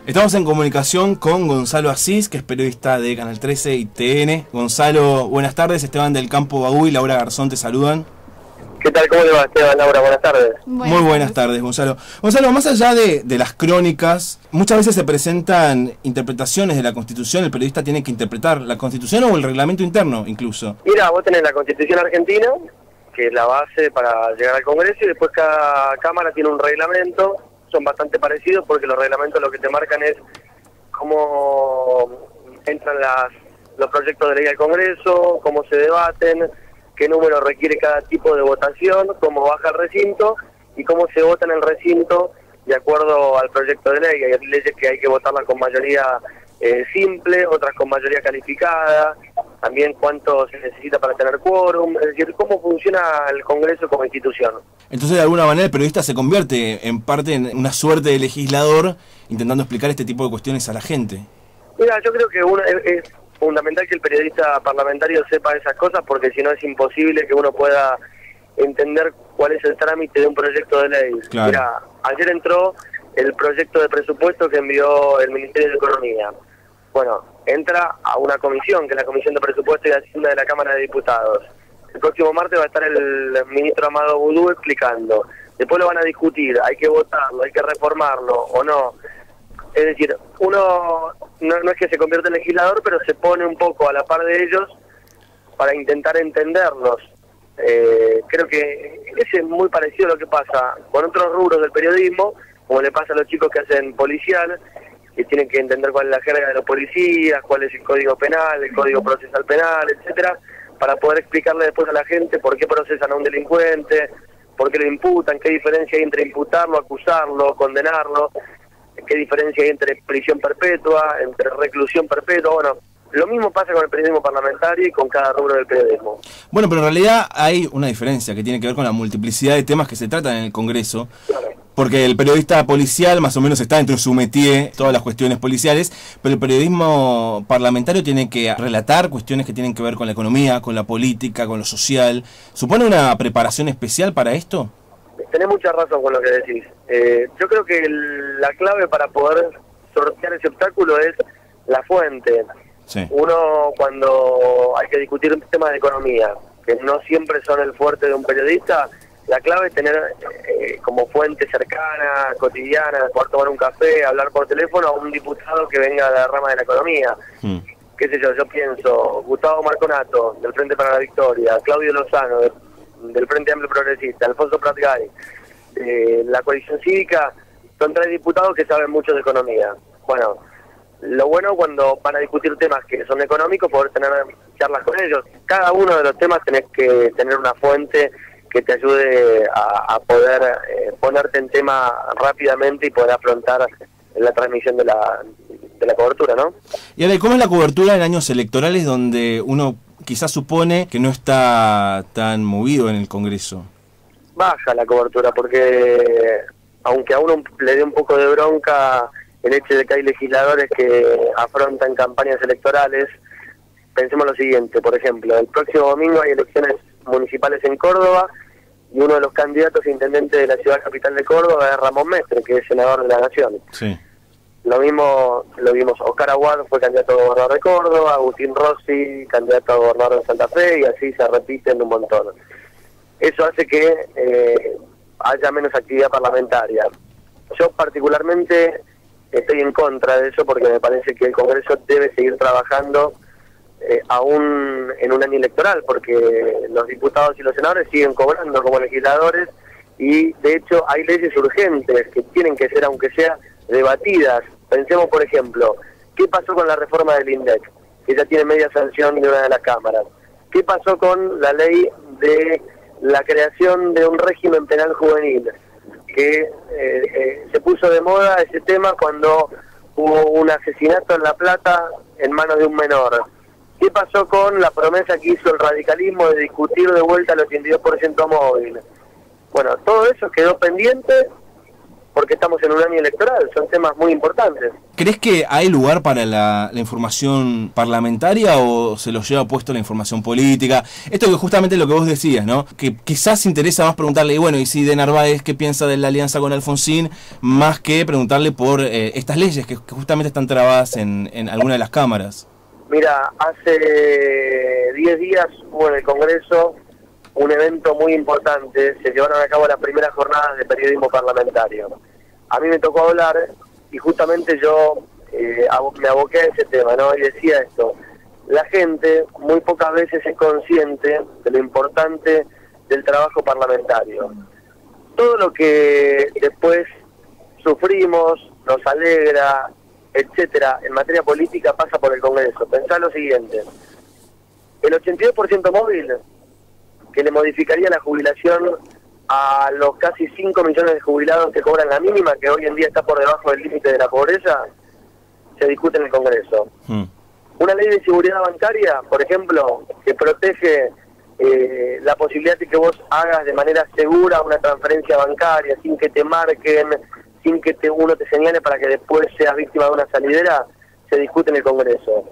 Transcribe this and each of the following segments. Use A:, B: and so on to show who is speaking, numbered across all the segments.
A: Estamos en comunicación con Gonzalo Asís, que es periodista de Canal 13 y TN. Gonzalo, buenas tardes. Esteban del Campo Bagú y Laura Garzón te saludan.
B: ¿Qué tal? ¿Cómo le va, Esteban? Laura, buenas tardes.
A: Muy buenas tardes, Gonzalo. Gonzalo, más allá de las crónicas, muchas veces se presentan interpretaciones de la Constitución. El periodista tiene que interpretar la Constitución o el reglamento interno, incluso.
B: Mira, vos tenés la Constitución argentina, que es la base para llegar al Congreso, y después cada Cámara tiene un reglamento. Son bastante parecidos porque los reglamentos lo que te marcan es cómo entran los proyectos de ley al Congreso, cómo se debaten, qué número requiere cada tipo de votación, cómo baja el recinto y cómo se vota en el recinto de acuerdo al proyecto de ley. Hay leyes que hay que votarlas con mayoría simple, otras con mayoría calificada, también cuánto se necesita para tener quórum, es decir, cómo funciona el Congreso como institución.
A: Entonces, de alguna manera, el periodista se convierte en parte en una suerte de legislador intentando explicar este tipo de cuestiones a la gente.
B: Mira, yo creo que es fundamental que el periodista parlamentario sepa esas cosas, porque si no es imposible que uno pueda entender cuál es el trámite de un proyecto de ley.
A: Claro.
B: Mira, ayer entró el proyecto de presupuesto que envió el Ministerio de Economía. Bueno, entra a una comisión, que es la Comisión de Presupuesto y Hacienda de la Cámara de Diputados. El próximo martes va a estar el ministro Amado Boudou explicando. Después lo van a discutir, hay que votarlo, hay que reformarlo o no. Es decir, uno no es que se convierta en legislador, pero se pone un poco a la par de ellos para intentar entenderlos. Creo que es muy parecido a lo que pasa con otros rubros del periodismo, como le pasa a los chicos que hacen policial, que tienen que entender cuál es la jerga de los policías, cuál es el código penal, el código procesal penal, etcétera, para poder explicarle después a la gente por qué procesan a un delincuente, por qué lo imputan, qué diferencia hay entre imputarlo, acusarlo, condenarlo, qué diferencia hay entre prisión perpetua, entre reclusión perpetua. Bueno, lo mismo pasa con el periodismo parlamentario y con cada rubro del periodismo.
A: Bueno, pero en realidad hay una diferencia que tiene que ver con la multiplicidad de temas que se tratan en el Congreso. Claro. Porque el periodista policial más o menos está dentro de su métier, todas las cuestiones policiales, pero el periodismo parlamentario tiene que relatar cuestiones que tienen que ver con la economía, con la política, con lo social. ¿Supone una preparación especial para esto?
B: Tenés mucha razón con lo que decís. Yo creo que la clave para poder sortear ese obstáculo es la fuente. Sí. Uno, cuando hay que discutir temas de economía, que no siempre son el fuerte de un periodista, la clave es tener como fuente cercana, cotidiana, poder tomar un café, hablar por teléfono a un diputado que venga de la rama de la economía. Qué sé yo pienso, Gustavo Marconato, del Frente para la Victoria, Claudio Lozano, del Frente Amplio Progresista, Alfonso Pratgay, la coalición cívica, son 3 diputados que saben mucho de economía. Bueno, lo bueno cuando van a discutir temas que son económicos, poder tener charlas con ellos. Cada uno de los temas tenés que tener una fuente que te ayude a poder ponerte en tema rápidamente y poder afrontar la transmisión de la cobertura, ¿no?
A: Y ahora, ¿cómo es la cobertura en años electorales donde uno quizás supone que no está tan movido en el Congreso?
B: Baja la cobertura, porque aunque a uno le dé un poco de bronca el hecho de que hay legisladores que afrontan campañas electorales, pensemos lo siguiente, por ejemplo, el próximo domingo hay elecciones municipales en Córdoba y uno de los candidatos a intendente de la ciudad capital de Córdoba es Ramón Mestre, que es senador de la Nación.
A: Sí.
B: Lo mismo lo vimos, Oscar Aguado fue candidato a gobernador de Córdoba, Agustín Rossi candidato a gobernador de Santa Fe, y así se repiten un montón. Eso hace que haya menos actividad parlamentaria. Yo particularmente estoy en contra de eso, porque me parece que el Congreso debe seguir trabajando aún en un año electoral, porque los diputados y los senadores siguen cobrando como legisladores, y de hecho hay leyes urgentes que tienen que ser, aunque sea, debatidas. Pensemos, por ejemplo, ¿qué pasó con la reforma del INDEC? Que ya tiene media sanción de una de las cámaras. ¿Qué pasó con la ley de la creación de un régimen penal juvenil? Que se puso de moda ese tema cuando hubo un asesinato en La Plata en manos de un menor. ¿Qué pasó con la promesa que hizo el radicalismo de discutir de vuelta el 82% móvil? Bueno, todo eso quedó pendiente porque estamos en un año electoral, son temas muy importantes.
A: ¿Crees que hay lugar para la información parlamentaria o se lo lleva puesto la información política? Esto que justamente lo que vos decías, ¿no? Que quizás interesa más preguntarle, y bueno, y si de Narváez qué piensa de la alianza con Alfonsín, más que preguntarle por estas leyes que justamente están trabadas en alguna de las cámaras.
B: Mira, hace 10 días hubo en el Congreso un evento muy importante, se llevaron a cabo las primeras jornadas de periodismo parlamentario. A mí me tocó hablar y justamente yo me aboqué a ese tema, ¿no? Y decía esto: la gente muy pocas veces es consciente de lo importante del trabajo parlamentario. Todo lo que después sufrimos, nos alegra, etcétera, en materia política pasa por el Congreso. Pensá lo siguiente: el 82% móvil, que le modificaría la jubilación a los casi 5 millones de jubilados que cobran la mínima, que hoy en día está por debajo del límite de la pobreza, se discute en el Congreso. Una ley de seguridad bancaria, por ejemplo, que protege la posibilidad de que vos hagas de manera segura una transferencia bancaria, sin que te marquen, sin que uno te señale para que después seas víctima de una salidera, se discute en el Congreso.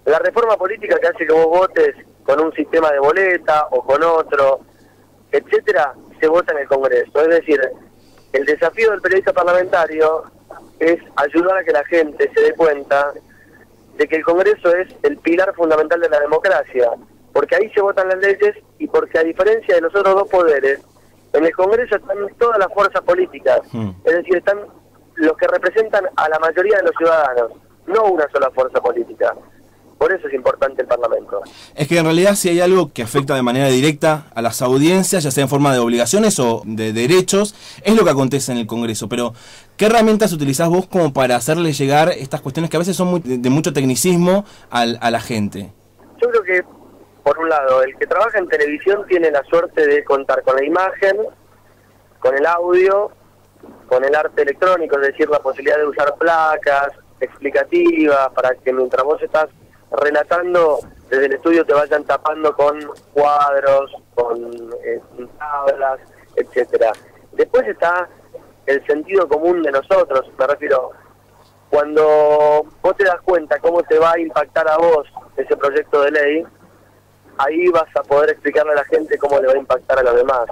B: La reforma política que hace que vos votes con un sistema de boleta o con otro, etcétera, se vota en el Congreso. Es decir, el desafío del periodista parlamentario es ayudar a que la gente se dé cuenta de que el Congreso es el pilar fundamental de la democracia, porque ahí se votan las leyes y porque, a diferencia de los otros dos poderes, en el Congreso están todas las fuerzas políticas, es decir, están los que representan a la mayoría de los ciudadanos, no una sola fuerza política. Por eso es importante el Parlamento.
A: Es que en realidad si hay algo que afecta de manera directa a las audiencias, ya sea en forma de obligaciones o de derechos, es lo que acontece en el Congreso. Pero, ¿qué herramientas utilizás vos como para hacerle llegar estas cuestiones que a veces son de mucho tecnicismo a la gente?
B: Yo creo que, por un lado, el que trabaja en televisión tiene la suerte de contar con la imagen, con el audio, con el arte electrónico, es decir, la posibilidad de usar placas explicativas para que mientras vos estás relatando, desde el estudio te vayan tapando con cuadros, con tablas, etcétera. Después está el sentido común de nosotros, me refiero, cuando vos te das cuenta cómo te va a impactar a vos ese proyecto de ley, ahí vas a poder explicarle a la gente cómo le va a impactar a los demás.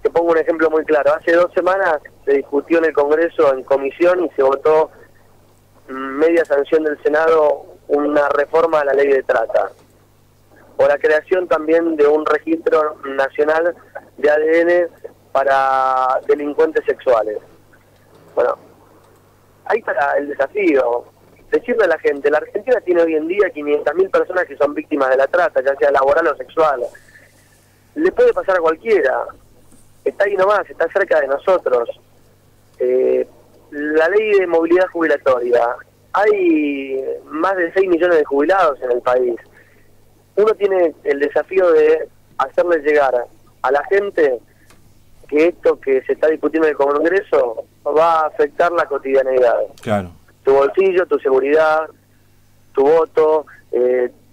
B: Te pongo un ejemplo muy claro. Hace 2 semanas se discutió en el Congreso en comisión y se votó media sanción del Senado una reforma a la ley de trata, o la creación también de un registro nacional de ADN para delincuentes sexuales. Bueno, ahí está el desafío. Decirle a la gente, la Argentina tiene hoy en día 500.000 personas que son víctimas de la trata, ya sea laboral o sexual. Le puede pasar a cualquiera. Está ahí nomás, está cerca de nosotros. La ley de movilidad jubilatoria. Hay más de 6 millones de jubilados en el país. Uno tiene el desafío de hacerle llegar a la gente que esto que se está discutiendo en el Congreso va a afectar la cotidianeidad.
A: Claro.
B: Tu bolsillo, tu seguridad, tu voto,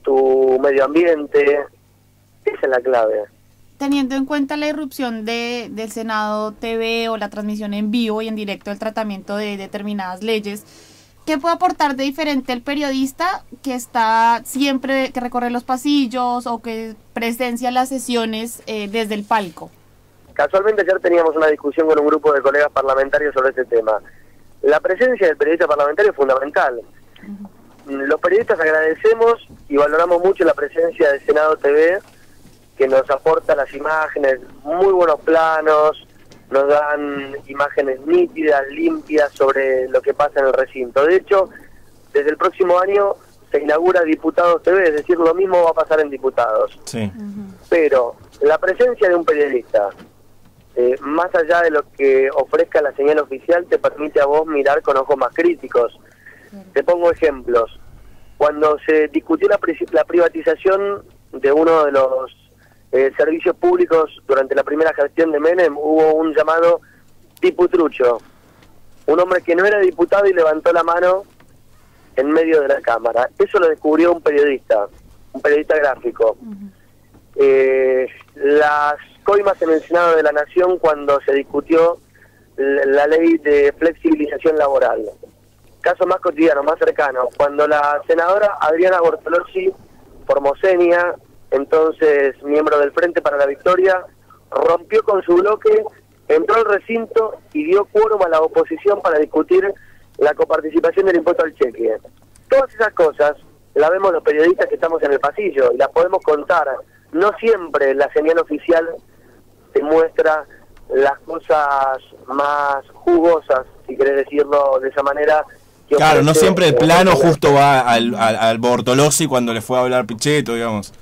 B: tu medio ambiente. Esa es la clave.
C: Teniendo en cuenta la irrupción del Senado TV o la transmisión en vivo y en directo del tratamiento de determinadas leyes, ¿qué puede aportar de diferente el periodista que está siempre, que recorre los pasillos o que presencia las sesiones desde el palco?
B: Casualmente ayer teníamos una discusión con un grupo de colegas parlamentarios sobre este tema. La presencia del periodista parlamentario es fundamental. Los periodistas agradecemos y valoramos mucho la presencia del Senado TV, que nos aporta las imágenes, muy buenos planos, nos dan imágenes nítidas, limpias sobre lo que pasa en el recinto. De hecho, desde el próximo año se inaugura Diputados TV, es decir, lo mismo va a pasar en Diputados.
A: Sí.
B: Pero la presencia de un periodista, más allá de lo que ofrezca la señal oficial, te permite a vos mirar con ojos más críticos. Te pongo ejemplos. Cuando se discutió la privatización de uno de los servicios públicos durante la primera gestión de Menem, hubo un llamado diputrucho, un hombre que no era diputado y levantó la mano en medio de la Cámara. Eso lo descubrió un periodista gráfico. Las coimas en el Senado de la Nación, cuando se discutió la ley de flexibilización laboral. Caso más cotidiano, más cercano, cuando la senadora Adriana Bortolozzi Formosenia, entonces miembro del Frente para la Victoria, rompió con su bloque, entró al recinto y dio quórum a la oposición para discutir la coparticipación del impuesto al cheque. Todas esas cosas las vemos los periodistas que estamos en el pasillo y las podemos contar. No siempre la señal oficial te muestra las cosas más jugosas, si querés decirlo de esa manera.
A: Claro, no siempre el plano justo va al Bortolozzi cuando le fue a hablar Pichetto, digamos.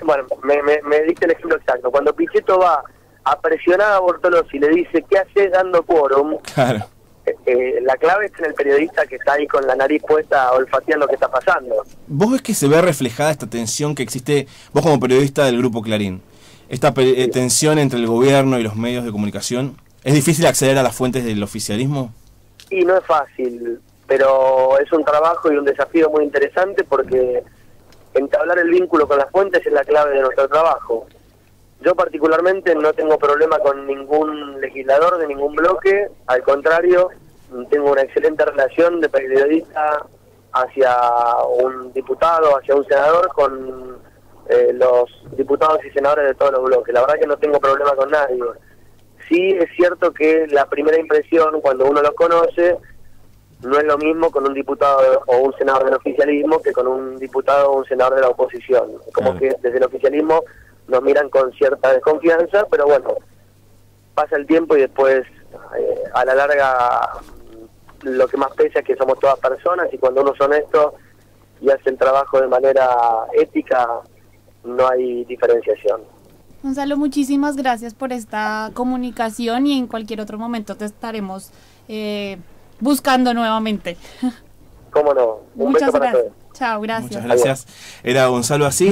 B: Bueno, me diste el ejemplo exacto. Cuando Pichetto va a presionar a Bortolozzi y le dice, ¿qué haces dando quórum?
A: Claro.
B: La clave está en el periodista que está ahí con la nariz puesta olfateando lo que está pasando.
A: ¿Vos ves que se ve reflejada esta tensión que existe, vos como periodista del Grupo Clarín, esta tensión entre el gobierno y los medios de comunicación? ¿Es difícil acceder a las fuentes del oficialismo?
B: Y no es fácil, pero es un trabajo y un desafío muy interesante porque entablar el vínculo con las fuentes es la clave de nuestro trabajo. Yo particularmente no tengo problema con ningún legislador de ningún bloque, al contrario, tengo una excelente relación de periodista hacia un diputado, hacia un senador, con los diputados y senadores de todos los bloques. La verdad que no tengo problema con nadie. Sí es cierto que la primera impresión, cuando uno lo conoce, no es lo mismo con un diputado o un senador del oficialismo que con un diputado o un senador de la oposición. Como que desde el oficialismo nos miran con cierta desconfianza, pero bueno, pasa el tiempo y después a la larga lo que más pesa es que somos todas personas y cuando uno es honesto y hace el trabajo de manera ética, no hay diferenciación.
C: Gonzalo, muchísimas gracias por esta comunicación y en cualquier otro momento te estaremos buscando nuevamente.
B: ¿Cómo no? Un
C: Muchas
B: beso para
C: gracias.
B: todos.
C: Chao, gracias.
A: Muchas gracias. Era Gonzalo Asís.